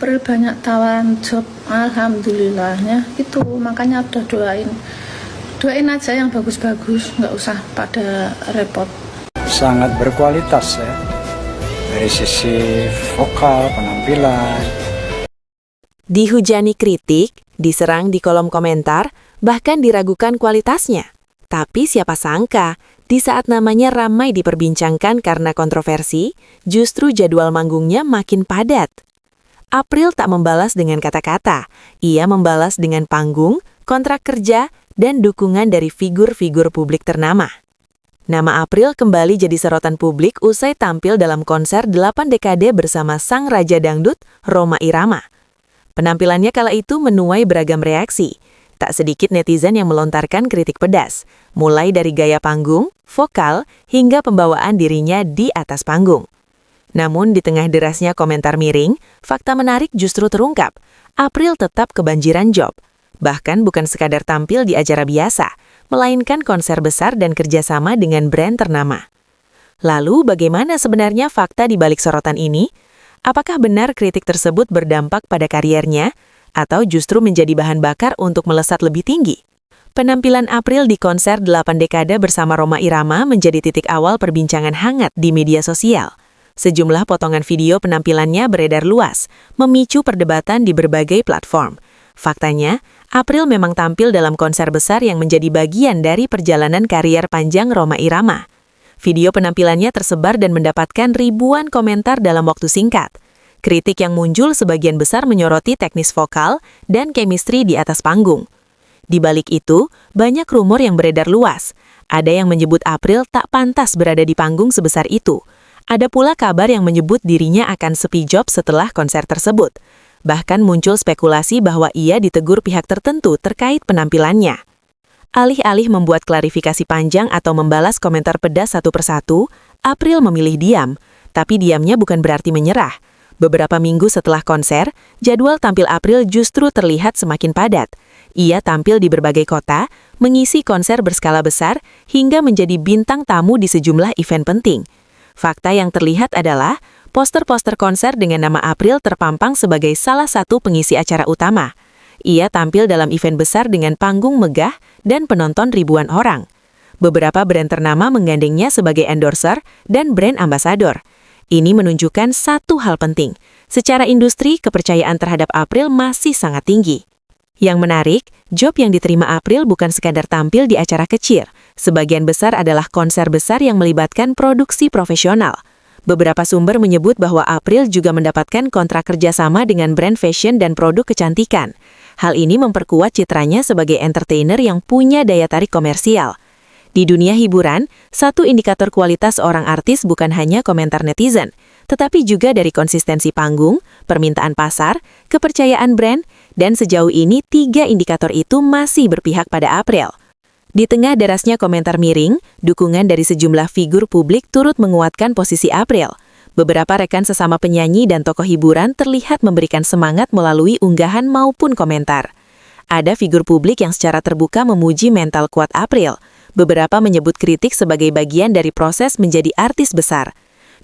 April banyak tawaran job, alhamdulillahnya itu, makanya udah doain aja yang bagus-bagus, nggak usah pada repot. Sangat berkualitas ya, dari sisi vokal, penampilan. Dihujani kritik, diserang di kolom komentar, bahkan diragukan kualitasnya. Tapi siapa sangka, di saat namanya ramai diperbincangkan karena kontroversi, justru jadwal manggungnya makin padat. April tak membalas dengan kata-kata, ia membalas dengan panggung, kontrak kerja, dan dukungan dari figur-figur publik ternama. Nama April kembali jadi sorotan publik usai tampil dalam konser 8 dekade bersama sang Raja Dangdut, Rhoma Irama. Penampilannya kala itu menuai beragam reaksi. Tak sedikit netizen yang melontarkan kritik pedas, mulai dari gaya panggung, vokal, hingga pembawaan dirinya di atas panggung. Namun di tengah derasnya komentar miring, fakta menarik justru terungkap. April tetap kebanjiran job. Bahkan bukan sekadar tampil di acara biasa, melainkan konser besar dan kerjasama dengan brand ternama. Lalu bagaimana sebenarnya fakta di balik sorotan ini? Apakah benar kritik tersebut berdampak pada kariernya? Atau justru menjadi bahan bakar untuk melesat lebih tinggi? Penampilan April di konser 8 dekade bersama Rhoma Irama menjadi titik awal perbincangan hangat di media sosial. Sejumlah potongan video penampilannya beredar luas, memicu perdebatan di berbagai platform. Faktanya, April memang tampil dalam konser besar yang menjadi bagian dari perjalanan karier panjang Rhoma Irama. Video penampilannya tersebar dan mendapatkan ribuan komentar dalam waktu singkat. Kritik yang muncul sebagian besar menyoroti teknis vokal dan chemistry di atas panggung. Di balik itu, banyak rumor yang beredar luas. Ada yang menyebut April tak pantas berada di panggung sebesar itu. Ada pula kabar yang menyebut dirinya akan sepi job setelah konser tersebut. Bahkan muncul spekulasi bahwa ia ditegur pihak tertentu terkait penampilannya. Alih-alih membuat klarifikasi panjang atau membalas komentar pedas satu persatu, April memilih diam. Tapi diamnya bukan berarti menyerah. Beberapa minggu setelah konser, jadwal tampil April justru terlihat semakin padat. Ia tampil di berbagai kota, mengisi konser berskala besar, hingga menjadi bintang tamu di sejumlah event penting. Fakta yang terlihat adalah, poster-poster konser dengan nama April terpampang sebagai salah satu pengisi acara utama. Ia tampil dalam event besar dengan panggung megah dan penonton ribuan orang. Beberapa brand ternama menggandengnya sebagai endorser dan brand ambassador. Ini menunjukkan satu hal penting. Secara industri, kepercayaan terhadap April masih sangat tinggi. Yang menarik, job yang diterima April bukan sekadar tampil di acara kecil. Sebagian besar adalah konser besar yang melibatkan produksi profesional. Beberapa sumber menyebut bahwa April juga mendapatkan kontrak kerjasama dengan brand fashion dan produk kecantikan. Hal ini memperkuat citranya sebagai entertainer yang punya daya tarik komersial. Di dunia hiburan, satu indikator kualitas seorang artis bukan hanya komentar netizen, tetapi juga dari konsistensi panggung, permintaan pasar, kepercayaan brand, dan sejauh ini 3 indikator itu masih berpihak pada April. Di tengah derasnya komentar miring, dukungan dari sejumlah figur publik turut menguatkan posisi April. Beberapa rekan sesama penyanyi dan tokoh hiburan terlihat memberikan semangat melalui unggahan maupun komentar. Ada figur publik yang secara terbuka memuji mental kuat April. Beberapa menyebut kritik sebagai bagian dari proses menjadi artis besar.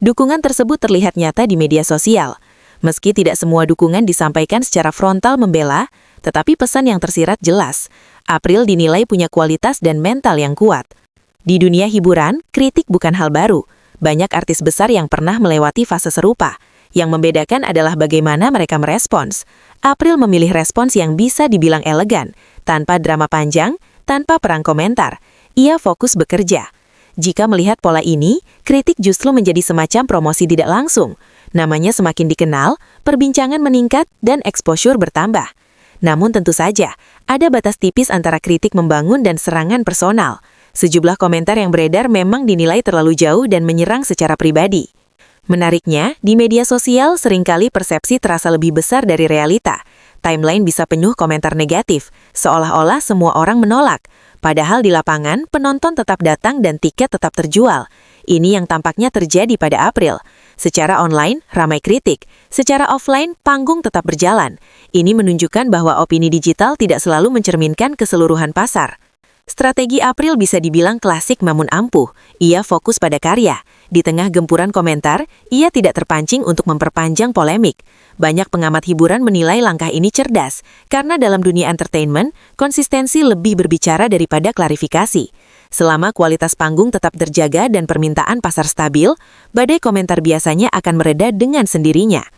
Dukungan tersebut terlihat nyata di media sosial. Meski tidak semua dukungan disampaikan secara frontal membela, tetapi pesan yang tersirat jelas. April dinilai punya kualitas dan mental yang kuat. Di dunia hiburan, kritik bukan hal baru. Banyak artis besar yang pernah melewati fase serupa. Yang membedakan adalah bagaimana mereka merespons. April memilih respons yang bisa dibilang elegan, tanpa drama panjang, tanpa perang komentar. Ia fokus bekerja. Jika melihat pola ini, kritik justru menjadi semacam promosi tidak langsung. Namanya semakin dikenal, perbincangan meningkat, dan exposure bertambah. Namun tentu saja, ada batas tipis antara kritik membangun dan serangan personal. Sejumlah komentar yang beredar memang dinilai terlalu jauh dan menyerang secara pribadi. Menariknya, di media sosial seringkali persepsi terasa lebih besar dari realita. Timeline bisa penuh komentar negatif, seolah-olah semua orang menolak. Padahal di lapangan, penonton tetap datang dan tiket tetap terjual. Ini yang tampaknya terjadi pada April. Secara online, ramai kritik. Secara offline, panggung tetap berjalan. Ini menunjukkan bahwa opini digital tidak selalu mencerminkan keseluruhan pasar. Strategi April bisa dibilang klasik namun ampuh. Ia fokus pada karya. Di tengah gempuran komentar, ia tidak terpancing untuk memperpanjang polemik. Banyak pengamat hiburan menilai langkah ini cerdas, karena dalam dunia entertainment, konsistensi lebih berbicara daripada klarifikasi. Selama kualitas panggung tetap terjaga dan permintaan pasar stabil, badai komentar biasanya akan mereda dengan sendirinya.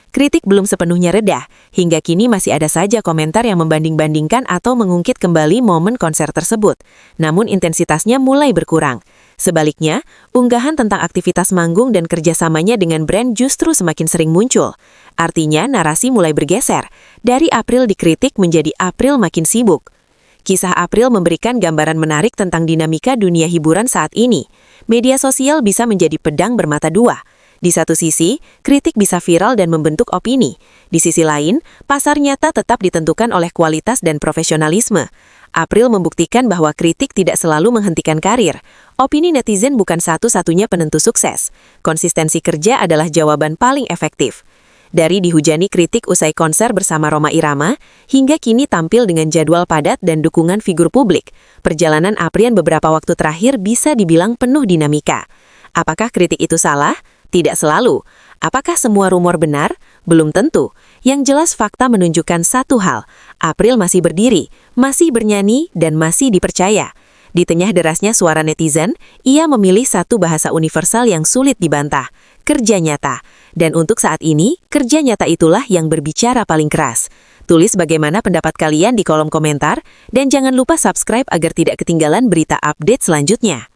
Kritik belum sepenuhnya reda, hingga kini masih ada saja komentar yang membanding-bandingkan atau mengungkit kembali momen konser tersebut. Namun intensitasnya mulai berkurang. Sebaliknya, unggahan tentang aktivitas manggung dan kerjasamanya dengan brand justru semakin sering muncul. Artinya, narasi mulai bergeser. Dari April dikritik menjadi April makin sibuk. Kisah April memberikan gambaran menarik tentang dinamika dunia hiburan saat ini. Media sosial bisa menjadi pedang bermata dua. Di satu sisi, kritik bisa viral dan membentuk opini. Di sisi lain, pasar nyata tetap ditentukan oleh kualitas dan profesionalisme. April membuktikan bahwa kritik tidak selalu menghentikan karir. Opini netizen bukan satu-satunya penentu sukses. Konsistensi kerja adalah jawaban paling efektif. Dari dihujani kritik usai konser bersama Rhoma Irama, hingga kini tampil dengan jadwal padat dan dukungan figur publik, perjalanan Aprian beberapa waktu terakhir bisa dibilang penuh dinamika. Apakah kritik itu salah? Tidak selalu. Apakah semua rumor benar? Belum tentu. Yang jelas fakta menunjukkan satu hal, April masih berdiri, masih bernyanyi, dan masih dipercaya. Di tengah derasnya suara netizen, ia memilih satu bahasa universal yang sulit dibantah, kerja nyata. Dan untuk saat ini, kerja nyata itulah yang berbicara paling keras. Tulis bagaimana pendapat kalian di kolom komentar, dan jangan lupa subscribe agar tidak ketinggalan berita update selanjutnya.